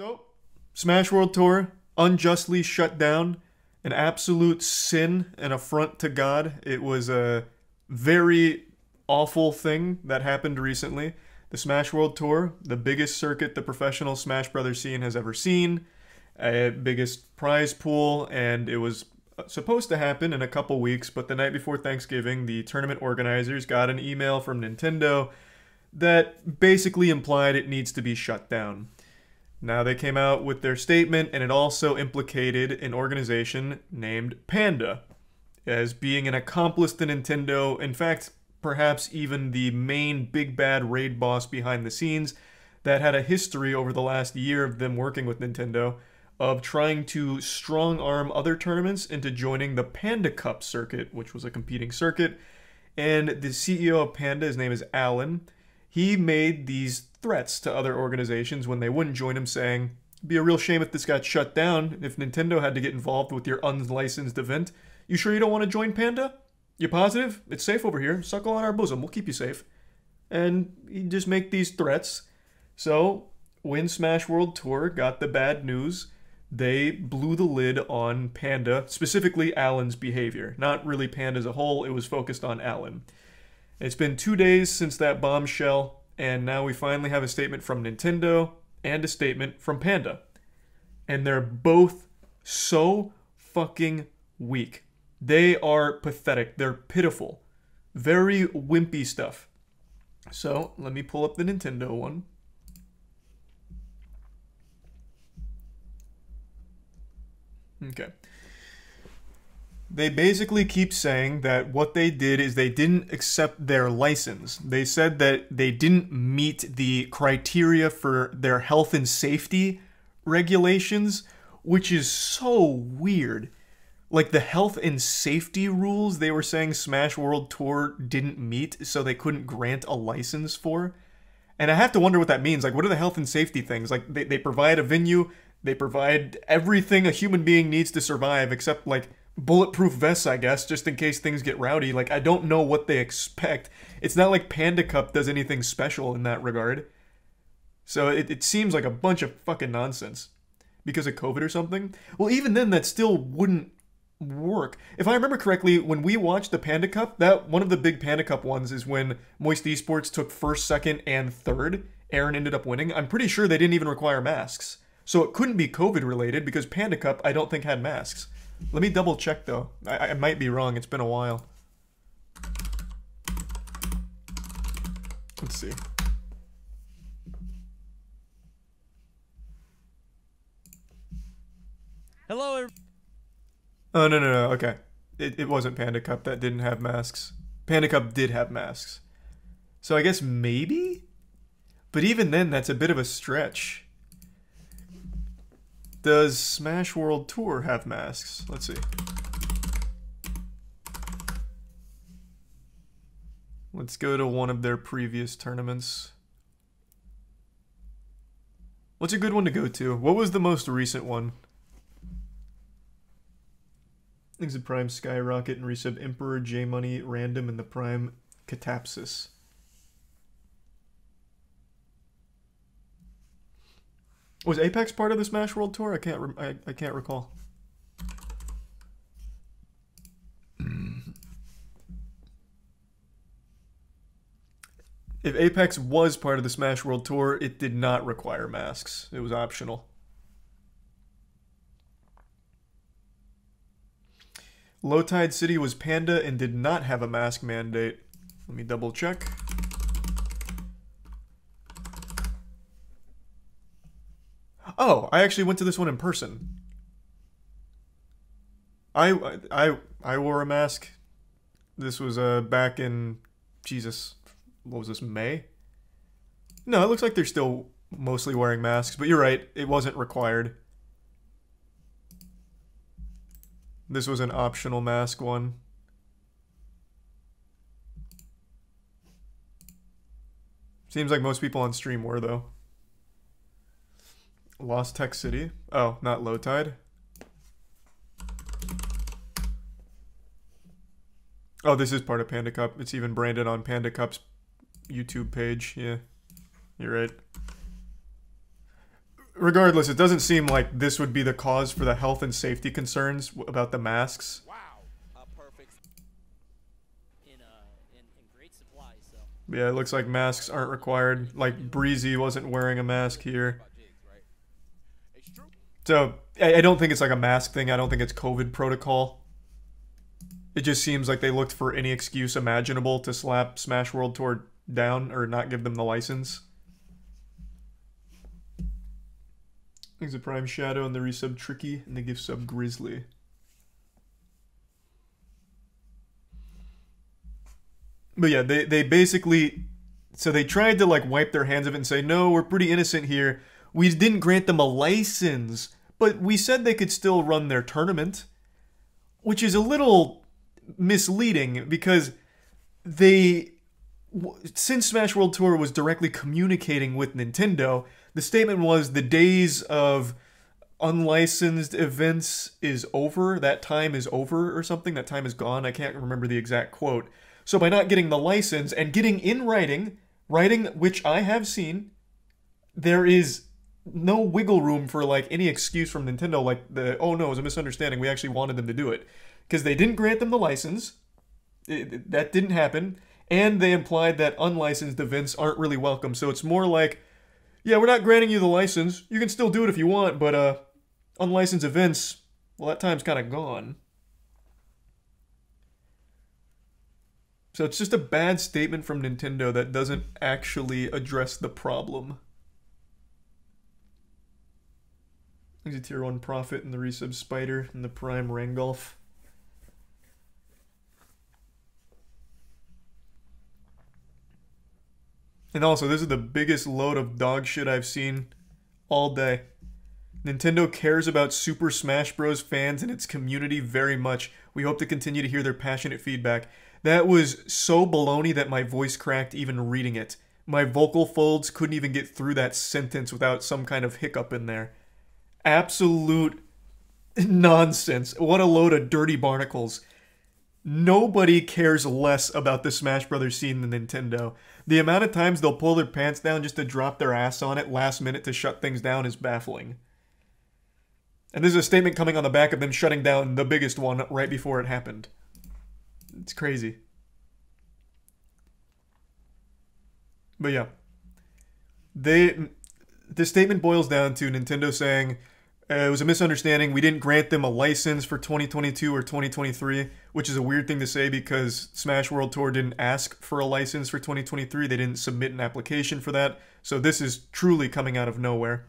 So, Smash World Tour unjustly shut down. An absolute sin, an affront to God. It was a very awful thing that happened recently. The Smash World Tour, the biggest circuit the professional Smash Brothers scene has ever seen, biggest prize pool, and it was supposed to happen in a couple weeks, but the night before Thanksgiving, the tournament organizers got an email from Nintendo that basically implied it needs to be shut down. Now they came out with their statement, and it also implicated an organization named Panda as being an accomplice to Nintendo. In fact, perhaps even the main big bad raid boss behind the scenes that had a history over the last year of them working with Nintendo of trying to strong-arm other tournaments into joining the Panda Cup circuit, which was a competing circuit. And the CEO of Panda, his name is Alan, he made these threats to other organizations when they wouldn't join him, saying, "It'd be a real shame if this got shut down, if Nintendo had to get involved with your unlicensed event. You sure you don't want to join Panda? You positive? It's safe over here. Suckle on our bosom. We'll keep you safe." And he just make these threats. So when Smash World Tour got the bad news, they blew the lid on Panda, specifically Alan's behavior. Not really Panda as a whole, it was focused on Alan. It's been 2 days since that bombshell, and now we finally have a statement from Nintendo and a statement from Panda. And they're both so fucking weak. They are pathetic. They're pitiful. Very wimpy stuff. So, let me pull up the Nintendo one. Okay. They basically keep saying that what they did is they didn't accept their license. They said that they didn't meet the criteria for their health and safety regulations, which is so weird. Like the health and safety rules they were saying Smash World Tour didn't meet, so they couldn't grant a license for. And I have to wonder what that means. Like, what are the health and safety things? Like, they provide a venue, they provide everything a human being needs to survive, except, like, bulletproof vests, I guess, just in case things get rowdy. Like, I don't know what they expect. It's not like Panda Cup does anything special in that regard. So it seems like a bunch of fucking nonsense. Because of COVID or something? Well, even then, that still wouldn't work. If I remember correctly, when we watched the Panda Cup, that one of the big Panda Cup ones is when MoistCr1tikal took first, second, and third. Aaron ended up winning. I'm pretty sure they didn't even require masks. So it couldn't be COVID related because Panda Cup I don't think had masks. Let me double check though. I might be wrong. It's been a while. Let's see. Hello. Oh, no. Okay. It wasn't Panda Cup that didn't have masks. Panda Cup did have masks. So I guess maybe? But even then, that's a bit of a stretch. Does Smash World Tour have masks? Let's see. Let's go to one of their previous tournaments. What's a good one to go to? What was the most recent one? Exit Prime Skyrocket and Resub Emperor, J Money, Random, and the Prime Catapsis. Was Apex part of the Smash World Tour? I can't recall. If Apex was part of the Smash World Tour, it did not require masks. It was optional. Low Tide City was Panda and did not have a mask mandate. Let me double check. Oh, I actually went to this one in person. I wore a mask. This was back in, Jesus, what was this, May? No, it looks like they're still mostly wearing masks, but you're right, it wasn't required. This was an optional mask one. Seems like most people on stream were, though. Lost Tech City. Oh, not Low Tide. Oh, this is part of Panda Cup. It's even branded on Panda Cup's YouTube page. Yeah, you're right. regardless, it doesn't seem like this would be the cause for the health and safety concerns about the masks. Wow. Perfect. In great supply, so. Yeah, it looks like masks aren't required. Like, Breezy wasn't wearing a mask here. So, I don't think it's like a mask thing. I don't think it's COVID protocol. It just seems like they looked for any excuse imaginable to slap Smash World Tour down or not give them the license. There's a Prime Shadow and the resub Tricky and the gift sub Grizzly. But yeah, they basically... So they tried to like wipe their hands of it and say, no, we're pretty innocent here. We didn't grant them a license, but we said they could still run their tournament. Which is a little misleading because they... Since Smash World Tour was directly communicating with Nintendo, the statement was the days of unlicensed events is over. That time is over or something. That time is gone. I can't remember the exact quote. So by not getting the license and getting in writing which I have seen, there is no wiggle room for like any excuse from Nintendo like oh no, it was a misunderstanding. We actually wanted them to do it. Because they didn't grant them the license. That didn't happen. And they implied that unlicensed events aren't really welcome. So it's more like, yeah, we're not granting you the license. You can still do it if you want, but unlicensed events, well, that time's kind of gone. So it's just a bad statement from Nintendo that doesn't actually address the problem. There's a tier 1 Prophet and the resub Spider and the Prime Rangolf. And also, this is the biggest load of dog shit I've seen all day. Nintendo cares about Super Smash Bros. Fans and its community very much. We hope to continue to hear their passionate feedback. That was so baloney that my voice cracked even reading it. My vocal folds couldn't even get through that sentence without some kind of hiccup in there. Absolute nonsense. What a load of dirty barnacles. Nobody cares less about the Smash Brothers scene than Nintendo. The amount of times they'll pull their pants down just to drop their ass on it last minute to shut things down is baffling. And this is a statement coming on the back of them shutting down the biggest one right before it happened. It's crazy. But yeah. The statement boils down to Nintendo saying, it was a misunderstanding. We didn't grant them a license for 2022 or 2023, which is a weird thing to say because Smash World Tour didn't ask for a license for 2023. They didn't submit an application for that. So this is truly coming out of nowhere.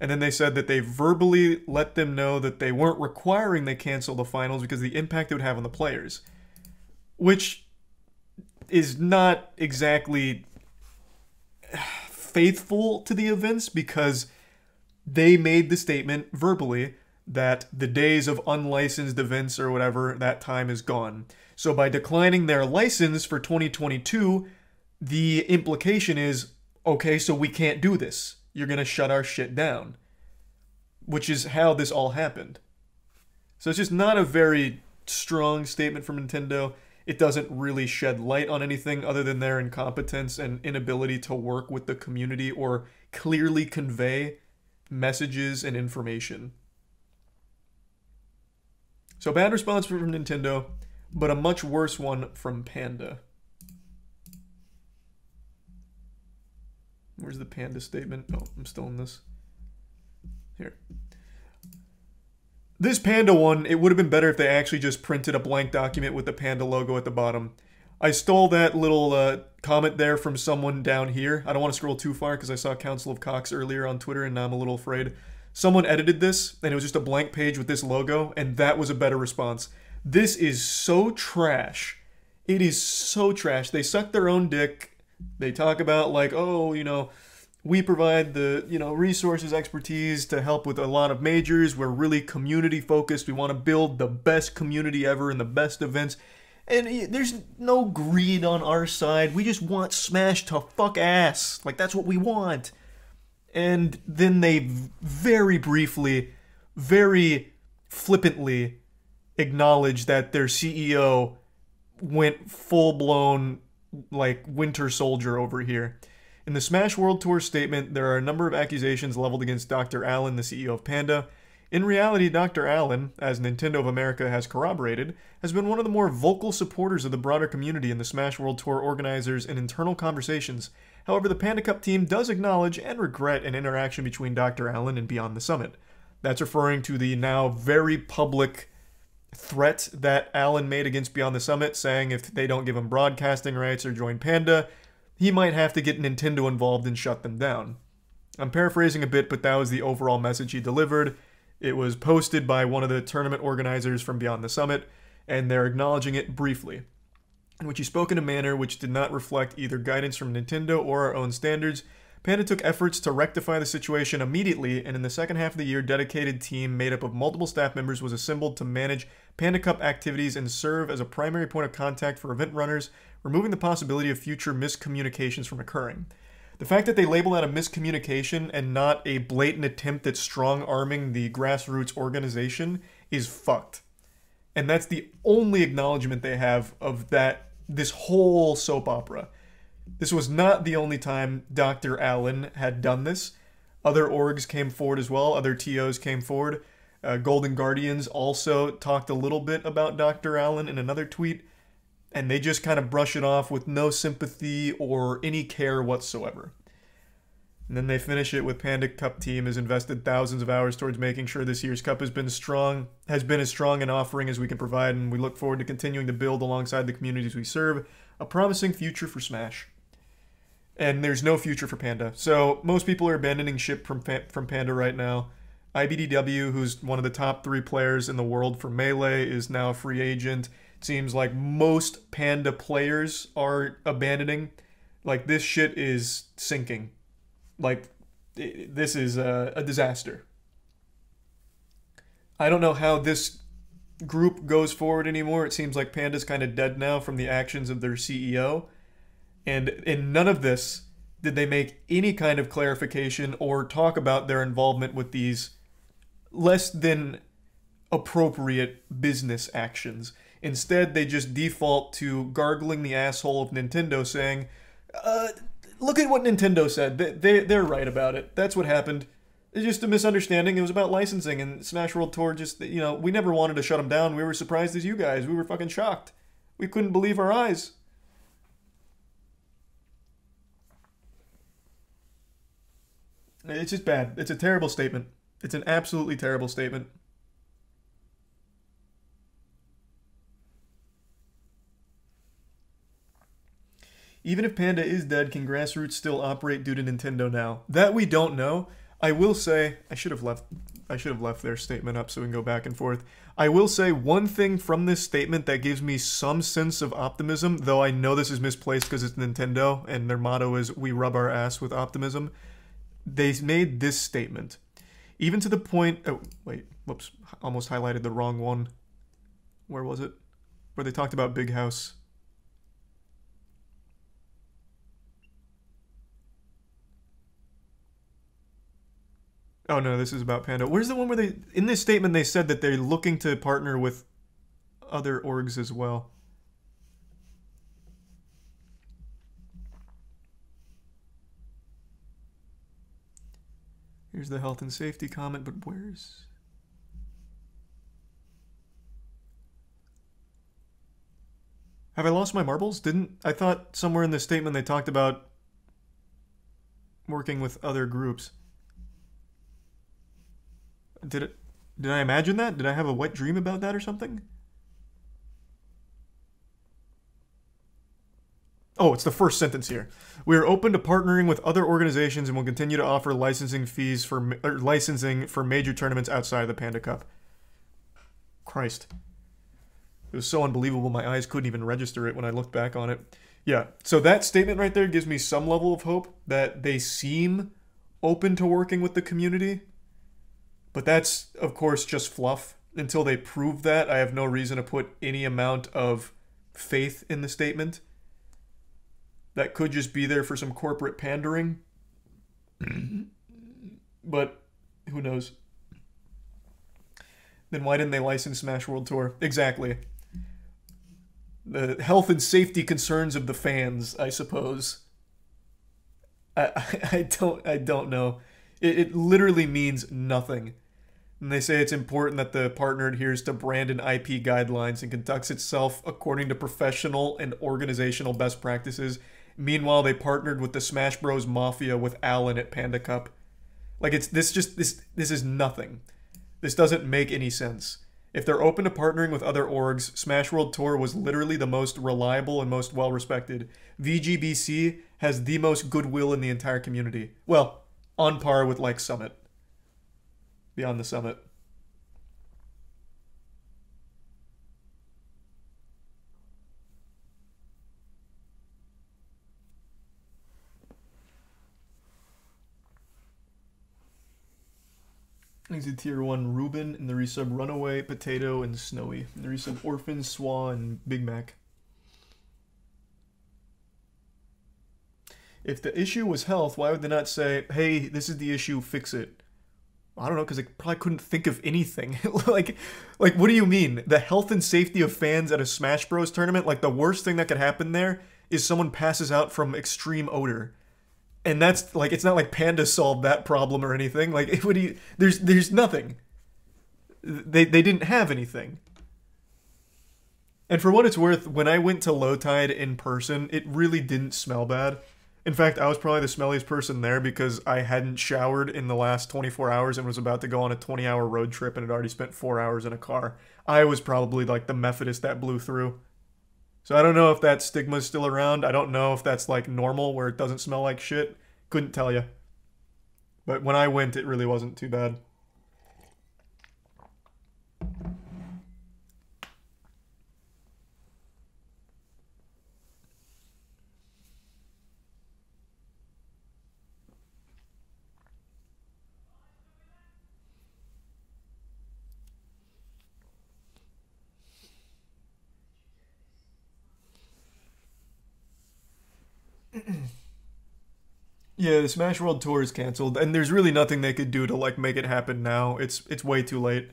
And then they said that they verbally let them know that they weren't requiring they cancel the finals because of the impact it would have on the players. Which is not exactly faithful to the events because they made the statement verbally that the days of unlicensed events or whatever, that time is gone. So by declining their license for 2022, the implication is, okay, so we can't do this. You're going to shut our shit down. Which is how this all happened. So it's just not a very strong statement from Nintendo. It doesn't really shed light on anything other than their incompetence and inability to work with the community or clearly convey messages and information. So bad response from Nintendo, but a much worse one from Panda. Where's the Panda statement? Oh, I'm still in this. Here. This Panda one, it would have been better if they actually just printed a blank document with the Panda logo at the bottom. I stole that little comment there from someone down here. I don't want to scroll too far because I saw Council of Cox earlier on Twitter and now I'm a little afraid. Someone edited this and it was just a blank page with this logo and that was a better response. This is so trash. It is so trash. They suck their own dick. They talk about like, oh, you know, we provide the, you know, resources, expertise to help with a lot of majors. We're really community focused. We want to build the best community ever and the best events. And there's no greed on our side. We just want Smash to fuck ass. Like, that's what we want. And then they very briefly, very flippantly acknowledge that their CEO went full-blown, like, Winter Soldier over here. In the Smash World Tour statement, there are a number of accusations leveled against Dr. Allen, the CEO of Panda. In reality, Dr. Allen, as Nintendo of America has corroborated, has been one of the more vocal supporters of the broader community and the Smash World Tour organizers in internal conversations. However, the Panda Cup team does acknowledge and regret an interaction between Dr. Allen and Beyond the Summit. That's referring to the now very public threat that Allen made against Beyond the Summit, saying if they don't give him broadcasting rights or join Panda, he might have to get Nintendo involved and shut them down. I'm paraphrasing a bit, but that was the overall message he delivered. It was posted by one of the tournament organizers from Beyond the Summit, and they're acknowledging it briefly, in which he spoke in a manner which did not reflect either guidance from Nintendo or our own standards. Panda took efforts to rectify the situation immediately, and in the second half of the year, a dedicated team made up of multiple staff members was assembled to manage Panda Cup activities and serve as a primary point of contact for event runners, removing the possibility of future miscommunications from occurring. The fact that they label that a miscommunication and not a blatant attempt at strong-arming the grassroots organization is fucked. And that's the only acknowledgement they have of this whole soap opera. This was not the only time Dr. Allen had done this. Other orgs came forward as well. Other TOs came forward. Golden Guardians also talked a little bit about Dr. Allen in another tweet, and they just kind of brush it off with no sympathy or any care whatsoever. And then they finish it with Panda Cup team has invested thousands of hours towards making sure this year's cup has been as strong an offering as we can provide, and we look forward to continuing to build alongside the communities we serve a promising future for Smash. And there's no future for Panda. So most people are abandoning ship from Panda right now. IBDW, who's one of the top 3 players in the world for Melee, is now a free agent. It seems like most Panda players are abandoning. Like, this shit is sinking. Like, this is a disaster. I don't know how this group goes forward anymore. It seems like Panda's kind of dead now from the actions of their CEO. And in none of this did they make any kind of clarification or talk about their involvement with these less than appropriate business actions. Instead, they just default to gargling the asshole of Nintendo, saying, look at what Nintendo said. They're right about it. That's what happened. It's just a misunderstanding. It was about licensing, and Smash World Tour just, we never wanted to shut them down. We were surprised as you guys. We were fucking shocked. We couldn't believe our eyes. It's just bad. It's a terrible statement. It's an absolutely terrible statement. Even if Panda is dead, can Grassroots still operate due to Nintendo now? That we don't know. I will say, I should have left their statement up so we can go back and forth. I will say one thing from this statement that gives me some sense of optimism, though I know this is misplaced because it's Nintendo and their motto is we rub our ass with optimism. They made this statement. Even to the point... Oh, wait. Whoops. Almost highlighted the wrong one. Where was it? Where they talked about Big House. Oh, no. This is about Panda. Where's the one where they... In this statement, they said that they're looking to partner with other orgs as well. Here's the health and safety comment, but where's... Have I lost my marbles? I thought somewhere in this statement they talked about working with other groups. Did I imagine that? Did I have a wet dream about that or something? Oh, it's the first sentence here. We are open to partnering with other organizations and will continue to offer licensing for major tournaments outside the Panda Cup. Christ. It was so unbelievable my eyes couldn't even register it when I looked back on it. Yeah, so that statement right there gives me some level of hope that they seem open to working with the community. But that's, of course, just fluff. Until they prove that, I have no reason to put any amount of faith in the statement. That could just be there for some corporate pandering. But who knows? Then why didn't they license Smash World Tour? Exactly. The health and safety concerns of the fans, I suppose. I don't know. It literally means nothing. And they say it's important that the partner adheres to brand and IP guidelines and conducts itself according to professional and organizational best practices. Meanwhile, they partnered with the Smash Bros. Mafia with Alan at Panda Cup. Like, this is nothing. This doesn't make any sense. If they're open to partnering with other orgs, Smash World Tour was literally the most reliable and most well-respected. VGBC has the most goodwill in the entire community. Well, on par with, like, Summit. Beyond the Summit. He's a tier 1 Ruben, in the resub Runaway, Potato, and Snowy. In the resub Orphan, Swa, and Big Mac. If the issue was health, why would they not say, hey, this is the issue, fix it? I don't know, because they probably couldn't think of anything. like, what do you mean? The health and safety of fans at a Smash Bros. Tournament? Like, the worst thing that could happen there is someone passes out from extreme odor. And that's, like, it's not like Panda solved that problem or anything. Like, what do you... There's nothing. They didn't have anything. And for what it's worth, when I went to Low Tide in person, it really didn't smell bad. In fact, I was probably the smelliest person there because I hadn't showered in the last 24 hours and was about to go on a 20-hour road trip and had already spent 4 hours in a car. I was probably, like, the Methodist that blew through. So I don't know if that stigma's still around. I don't know if that's, like, normal where it doesn't smell like shit. Couldn't tell you. But when I went, it really wasn't too bad. Yeah, the Smash World Tour is canceled, and there's really nothing they could do to, like, make it happen now. It's way too late.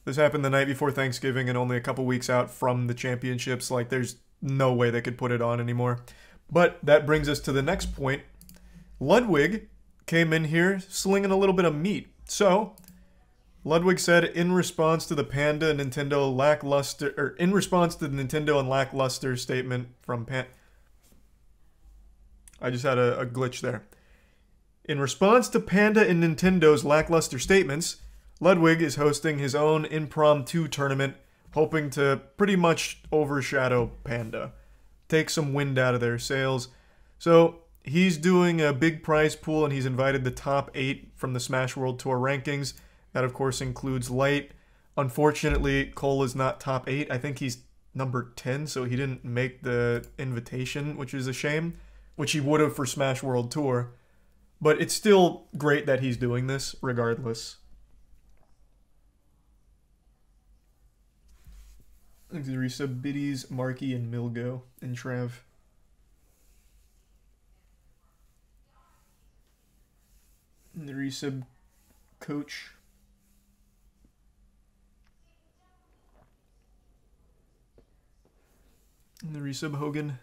This happened the night before Thanksgiving and only a couple weeks out from the championships. Like, there's no way they could put it on anymore. But that brings us to the next point. Ludwig came in here slinging a little bit of meat. So, Ludwig said, in response to the Panda Nintendo lackluster, or in response to the Nintendo and lackluster statement from Panda. I just had a glitch there. In response to Panda and Nintendo's lackluster statements, Ludwig is hosting his own impromptu tournament, hoping to pretty much overshadow Panda, take some wind out of their sails. So he's doing a big prize pool, and he's invited the top 8 from the Smash World Tour rankings. That, of course, includes Light. Unfortunately, Cole is not top 8. I think he's number 10, so he didn't make the invitation, which is a shame. Which he would have for Smash World Tour. But it's still great that he's doing this, regardless. The resub Biddies, Marky, and Milgo, and Trav. And the resub Coach. And the resub Hogan.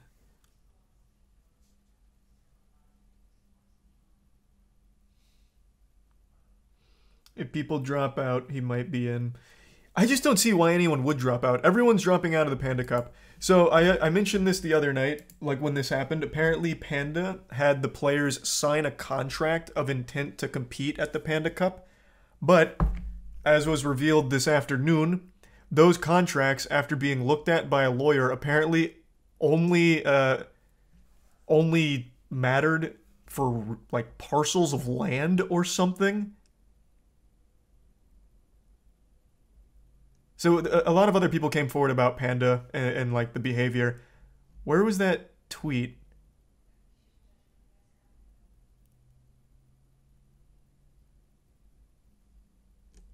If people drop out, he might be in. I just don't see why anyone would drop out. Everyone's dropping out of the Panda Cup. So I mentioned this the other night, like when this happened. Apparently, Panda had the players sign a contract of intent to compete at the Panda Cup. But, as was revealed this afternoon, those contracts, after being looked at by a lawyer, apparently only mattered for, like, parcels of land or something. So a lot of other people came forward about Panda and like the behavior. Where was that tweet?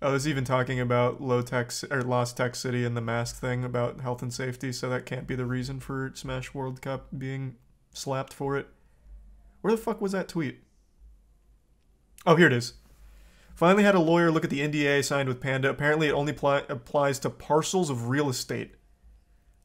Oh, it's even talking about Lost Tech City and the mask thing about health and safety, so that can't be the reason for Smash World Cup being slapped for it. Where the fuck was that tweet? Oh, here it is. Finally had a lawyer look at the NDA signed with Panda. Apparently it only applies to parcels of real estate.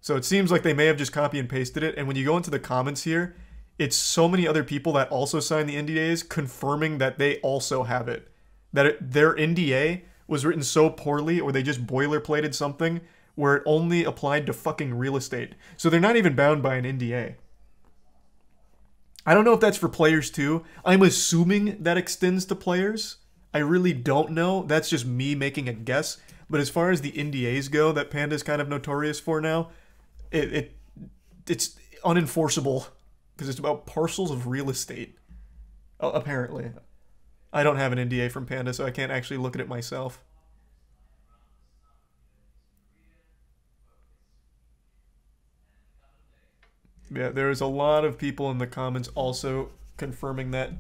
So it seems like they may have just copy and pasted it. And when you go into the comments here, it's so many other people that also signed the NDAs confirming that they also have it. That their NDA was written so poorly, or they just boilerplated something where it only applied to fucking real estate. So they're not even bound by an NDA. I don't know if that's for players too. I'm assuming that extends to players. I really don't know. That's just me making a guess. But as far as the NDAs go, that Panda's kind of notorious for now, it's unenforceable because it's about parcels of real estate. Oh, apparently. I don't have an NDA from Panda, so I can't actually look at it myself. Yeah, there's a lot of people in the comments also confirming that.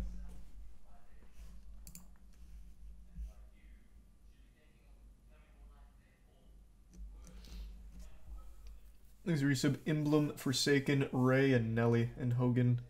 There's a resub Emblem, Forsaken, Ray, and Nelly, and Hogan.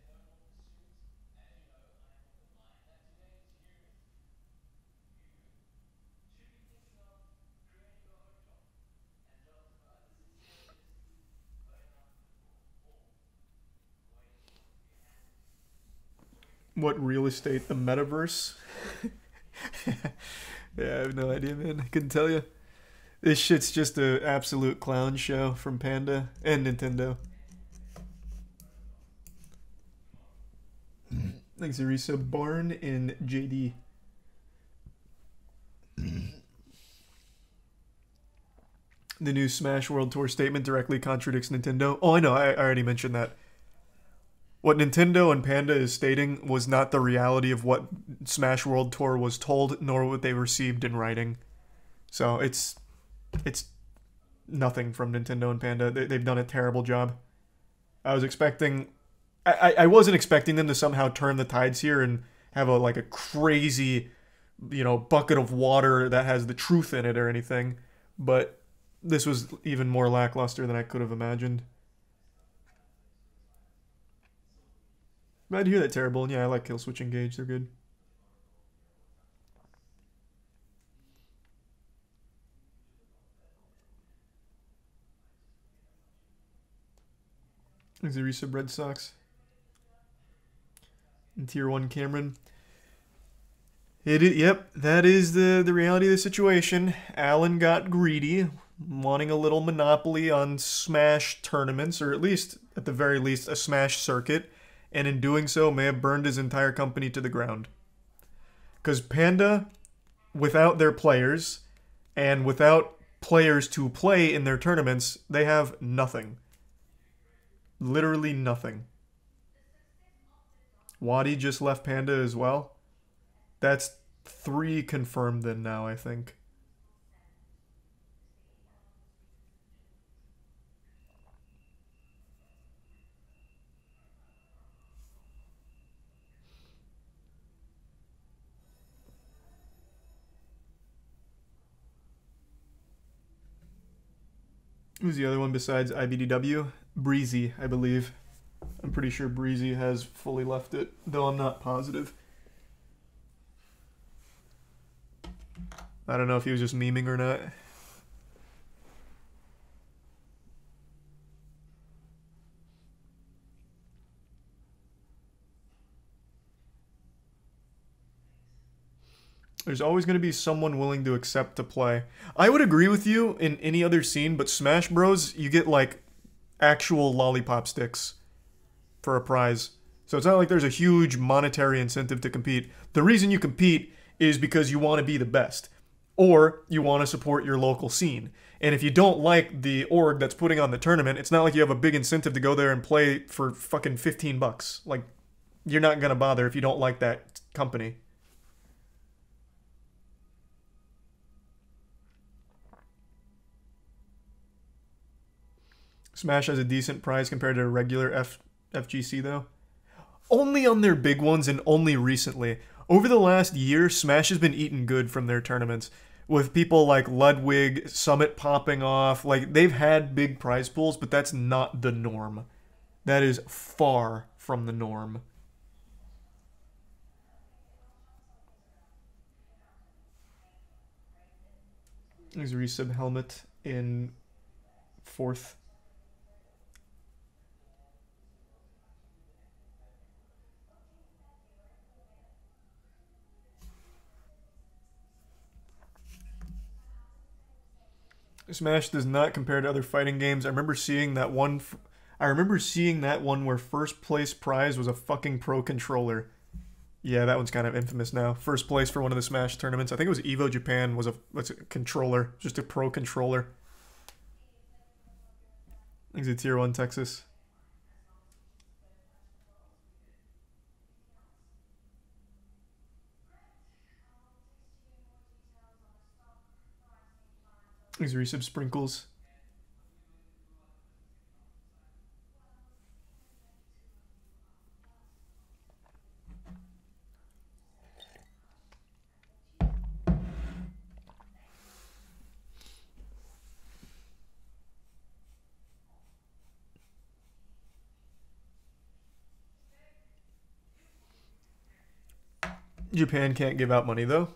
What real estate? The metaverse? Yeah, I have no idea, man. I couldn't tell you. This shit's just an absolute clown show from Panda and Nintendo. Thanks, Arisa. Barn and JD. The new Smash World Tour statement directly contradicts Nintendo. Oh, I know. I already mentioned that. What Nintendo and Panda is stating was not the reality of what Smash World Tour was told, nor what they received in writing. So it's nothing from Nintendo and Panda. They've done a terrible job. I was expecting... I wasn't expecting them to somehow turn the tides here and have a crazy, bucket of water that has the truth in it or anything. But this was even more lackluster than I could have imagined. Glad to hear that, Terrible. And yeah, I like Kill Switch Engage. They're good. Thanks, Arisa Red Sox. And Tier 1 Cameron. Yep, that is the reality of the situation. Alan got greedy, wanting a little monopoly on Smash tournaments, or at the very least, a Smash circuit, and in doing so may have burned his entire company to the ground. Because Panda, without their players, and without players to play in their tournaments, they have nothing. Literally nothing. Wadi just left Panda as well. That's 3 confirmed then now, I think. Who's the other one besides IBDW? Breezy, I believe. I'm pretty sure Breezy has fully left it, though I'm not positive. I don't know if he was just memeing or not. There's always going to be someone willing to accept to play. I would agree with you in any other scene, but Smash Bros, you get actual lollipop sticks for a prize. So it's not like there's a huge monetary incentive to compete. The reason you compete is because you want to be the best. Or you want to support your local scene. And if you don't like the org that's putting on the tournament, it's not like you have a big incentive to go there and play for fucking $15. You're not going to bother if you don't like that company. Smash has a decent prize compared to a regular FGC, though. Only on their big ones and only recently. Over the last year, Smash has been eating good from their tournaments. With people like Ludwig, Summit popping off. They've had big prize pools, but that's not the norm. That is far from the norm. There's a resub helmet in 4th. Smash does not compare to other fighting games. I remember seeing that one. I remember seeing that one where first place prize was a fucking pro controller. Yeah, that one's kind of infamous now. First place for one of the Smash tournaments. I think it was Evo Japan. Was a controller, just a pro controller. I think it's a Tier 1 Texas. These resub sprinkles. Japan can't give out money though.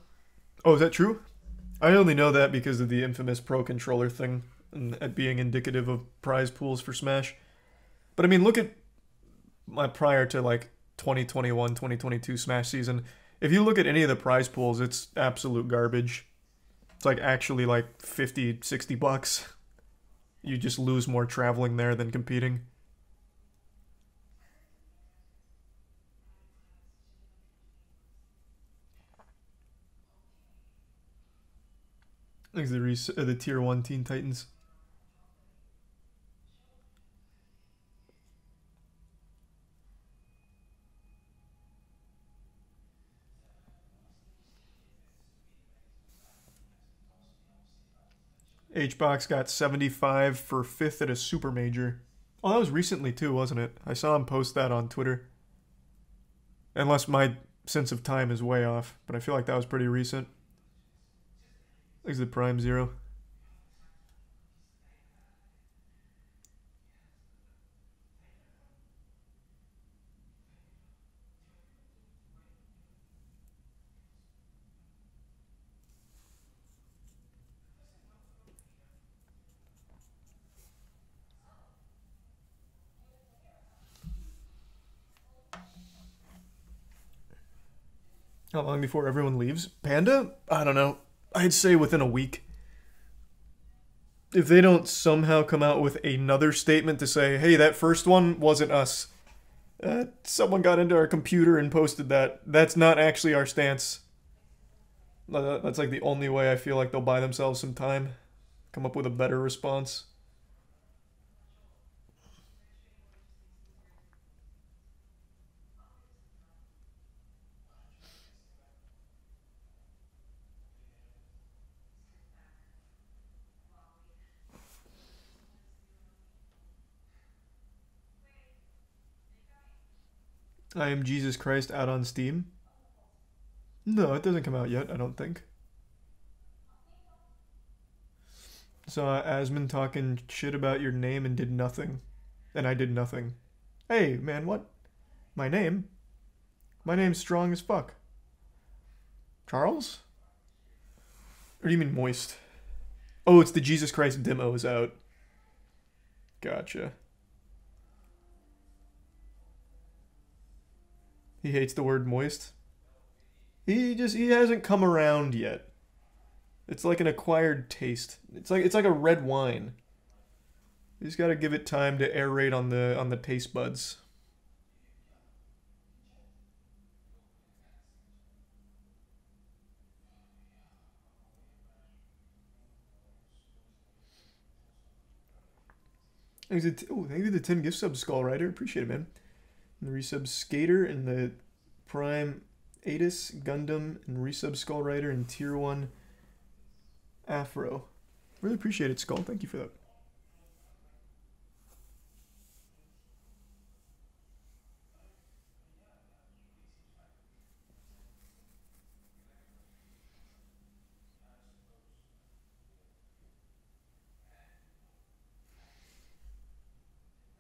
Oh, is that true? I only know that because of the infamous pro controller thing and it being indicative of prize pools for Smash. But I mean, look at my prior to like 2021, 2022 Smash season. If you look at any of the prize pools, it's absolute garbage. It's like actually like 50, 60 bucks. You just lose more traveling there than competing. Thanks to the Tier 1 Teen Titans. HBox got 75 for 5th at a super major. Oh, that was recently too, wasn't it? I saw him post that on Twitter. Unless my sense of time is way off, but I feel like that was pretty recent. Thanks to the Prime Zero. How long before everyone leaves? Panda? I don't know. I'd say within a week. If they don't somehow come out with another statement to say, hey, that first one wasn't us. Someone got into our computer and posted that. That's not actually our stance. That's like the only way I feel like they'll buy themselves some time. Come up with a better response. I Am Jesus Christ out on Steam? No, it doesn't come out yet, I don't think. Saw Asmon talking shit about your name and did nothing. And I did nothing. Hey, man, what? My name? My name's strong as fuck. Charles? Or do you mean Moist? Oh, it's the Jesus Christ demo is out. Gotcha. He hates the word moist. He hasn't come around yet. It's like an acquired taste. It's like a red wine. You just gotta give it time to aerate on the taste buds. Thank you to the 10 gift subs, Skull Rider. Appreciate it, man. And the resub Skater and the Prime Atis, Gundam, and resub Skull Rider and Tier 1 Afro. Really appreciate it, Skull. Thank you for that.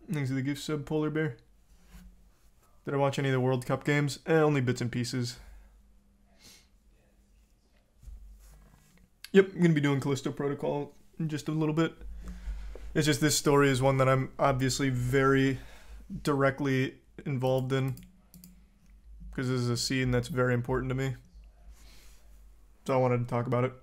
Thanks to the gift sub, Polar Bear. Did I watch any of the World Cup games? Only bits and pieces. Yep, I'm going to be doing Callisto Protocol in just a little bit. It's just this story is one that I'm obviously very directly involved in. Because this is a scene that's very important to me. So I wanted to talk about it.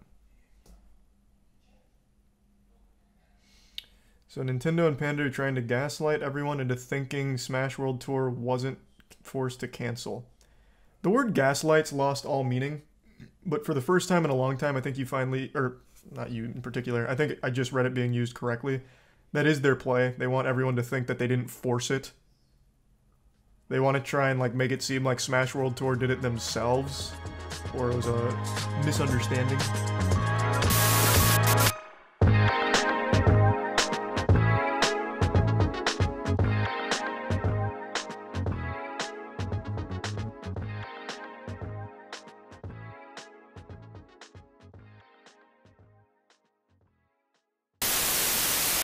So Nintendo and Panda are trying to gaslight everyone into thinking Smash World Tour wasn't forced to cancel. The word gaslight's lost all meaning, but for the first time in a long time, I think you finally, or not you in particular, I think I just read it being used correctly. That is their play. They want everyone to think that they didn't force it. They want to try and like make it seem like Smash World Tour did it themselves, or it was a misunderstanding.